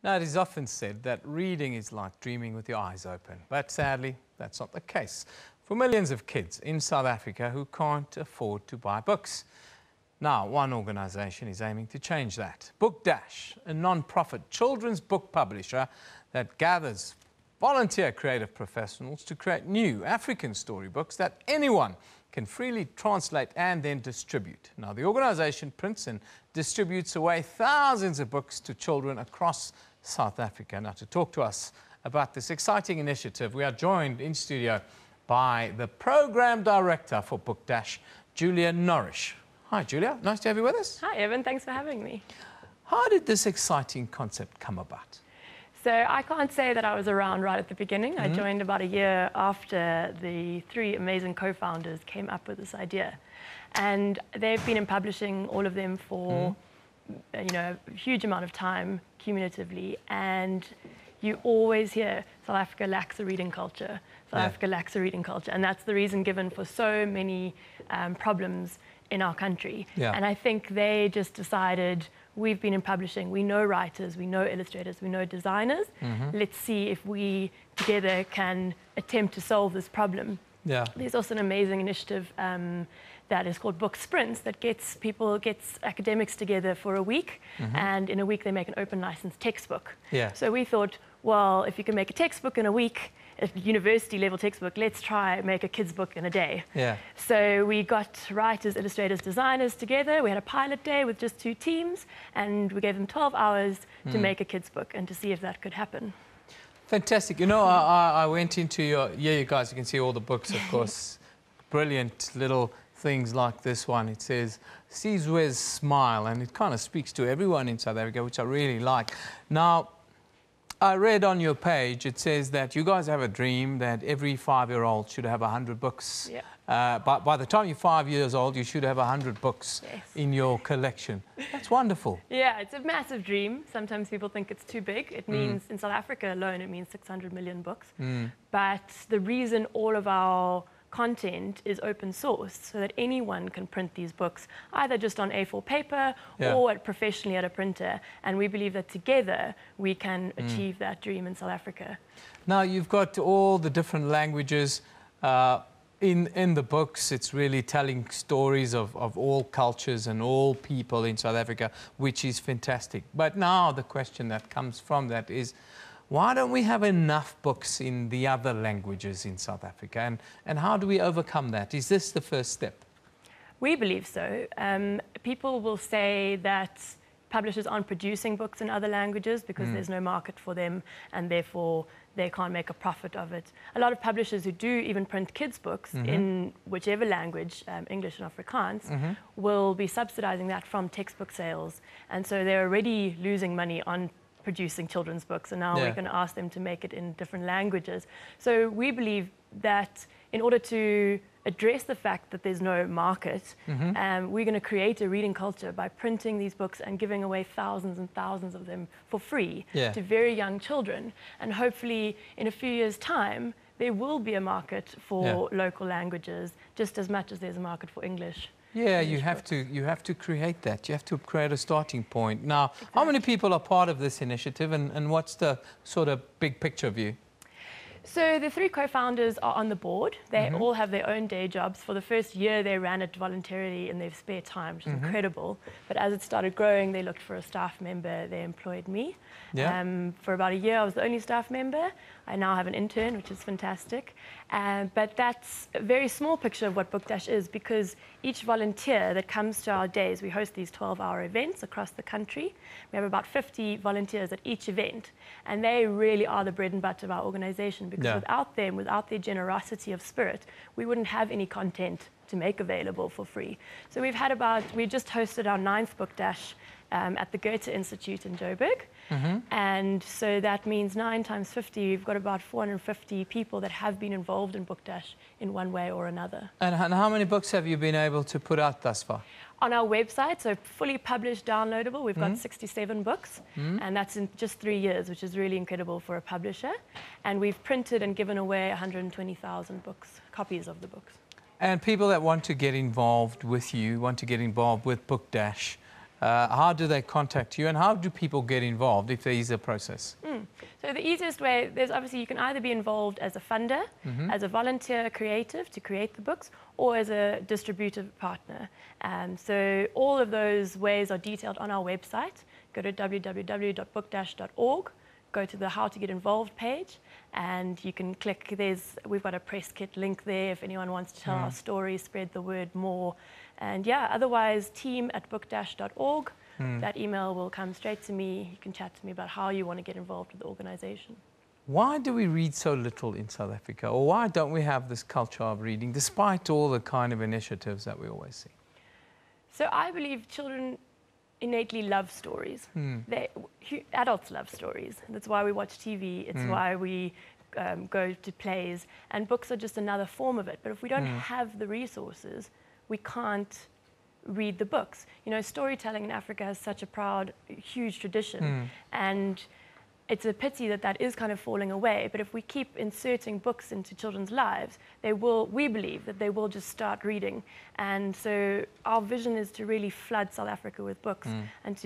Now, it is often said that reading is like dreaming with your eyes open, but sadly, that's not the case for millions of kids in South Africa who can't afford to buy books. Now, one organisation is aiming to change that. Book Dash, a non-profit children's book publisher that gathers volunteer creative professionals to create new African storybooks that anyone can freely translate and then distribute. Now, the organisation prints and distributes away thousands of books to children across South Africa. Now, to talk to us about this exciting initiative, we are joined in studio by the Programme Director for Book Dash, Julia Norrish. Hi, Julia. Nice to have you with us. Hi, Evan. Thanks for having me. How did this exciting concept come about? So I can't say that I was around right at the beginning. I joined about a year after the three amazing co-founders came up with this idea. And they've been in publishing, all of them, for a huge amount of time cumulatively. And you always hear South Africa lacks a reading culture. South Africa lacks a reading culture. And that's the reason given for so many problems in our country. And I think they just decided, we've been in publishing, we know writers, we know illustrators, we know designers. Let's see if we together can attempt to solve this problem. There's also an amazing initiative that is called Book Sprints that gets academics together for a week, and in a week they make an open license textbook. So we thought, well, if you can make a textbook in a week, a university level textbook, let's try make a kid's book in a day. So we got writers, illustrators, designers together. We had a pilot day with just 2 teams, and we gave them 12 hours to make a kid's book and to see if that could happen. Fantastic. You know, I went into your, you guys, you can see all the books, of course. Brilliant little things like this one. It says, Sizwe's Smile, and it kind of speaks to everyone in South Africa, which I really like. Now, I read on your page, it says that you guys have a dream that every 5-year-old should have 100 books. By the time you're 5 years old, you should have 100 books in your collection. That's wonderful. Yeah, it's a massive dream. Sometimes people think it's too big. It means, in South Africa alone, it means 600 million books. But the reason all of our content is open source, so that anyone can print these books either just on A4 paper or professionally at a printer, and we believe that together we can achieve that dream in South Africa. Now, you've got all the different languages in the books. It's really telling stories of all cultures and all people in South Africa, which is fantastic. But now the question that comes from that is, why don't we have enough books in the other languages in South Africa? And how do we overcome that? Is this the first step? We believe so. People will say that publishers aren't producing books in other languages because there's no market for them, and therefore they can't make a profit of it. A lot of publishers who do even print kids' books in whichever language, English and Afrikaans, will be subsidizing that from textbook sales. And so they're already losing money on producing children's books, and now we're going to ask them to make it in different languages. So we believe that in order to address the fact that there's no market, we're going to create a reading culture by printing these books and giving away thousands and thousands of them for free to very young children. And hopefully in a few years' time, there will be a market for local languages, just as much as there's a market for English. Yeah, you have to create that. You have to create a starting point. Now, how many people are part of this initiative, and what's the sort of big picture view? So the 3 co-founders are on the board. They all have their own day jobs. For the first year, they ran it voluntarily in their spare time, which is incredible. But as it started growing, they looked for a staff member. They employed me. For about a year, I was the only staff member. I now have an intern, which is fantastic. But that's a very small picture of what Book Dash is, because each volunteer that comes to our days, we host these 12-hour events across the country. We have about 50 volunteers at each event, and they really are the bread and butter of our organization, because without them, without their generosity of spirit, we wouldn't have any content to make available for free. So we just hosted our 9th Book Dash at the Goethe Institute in Joburg. And so that means 9 times 50, we've got about 450 people that have been involved in Book Dash in one way or another. And how many books have you been able to put out thus far? On our website, so fully published, downloadable, we've got 67 books, and that's in just 3 years, which is really incredible for a publisher. And we've printed and given away 120,000 books, copies of the books. And people that want to get involved with you, want to get involved with Book Dash, how do they contact you and how do people get involved if there is a process? So the easiest way, there's obviously you can either be involved as a funder, as a volunteer creative to create the books, or as a distributive partner. So all of those ways are detailed on our website. Go to www.book-org, go to the How to Get Involved page, and you can click, we've got a press kit link there if anyone wants to tell our story, spread the word more. And yeah, otherwise team@book-org. That email will come straight to me. You can chat to me about how you want to get involved with the organization. Why do we read so little in South Africa? Or why don't we have this culture of reading, despite all the kind of initiatives that we always see? So I believe children innately love stories. Adults love stories. That's why we watch TV. It's why we go to plays. And books are just another form of it. But if we don't have the resources, we can't read the books. You know, storytelling in Africa has such a proud, huge tradition, and it's a pity that that is kind of falling away. But if we keep inserting books into children's lives, we believe that they will just start reading. And so our vision is to really flood South Africa with books, and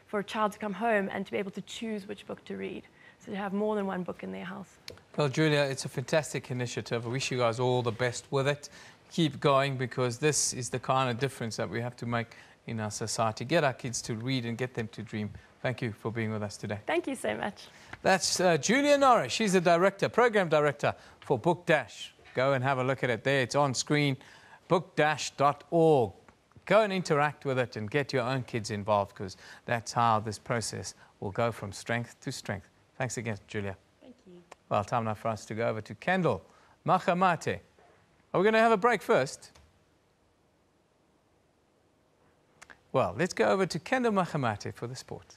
for a child to come home and to be able to choose which book to read. So to have more than one book in their house. Well, Julia, it's a fantastic initiative. I wish you guys all the best with it. Keep going, because this is the kind of difference that we have to make in our society. Get our kids to read and get them to dream. Thank you for being with us today. Thank you so much. That's Julia Norrish. She's the director, program director for Book Dash. Go and have a look at it there. It's on screen, book-org. Go and interact with it and get your own kids involved, because that's how this process will go from strength to strength. Thanks again, Julia. Thank you. Well, time now for us to go over to Kendall Machamate. Are we going to have a break first? Well, let's go over to Kendall Machamate for the sport.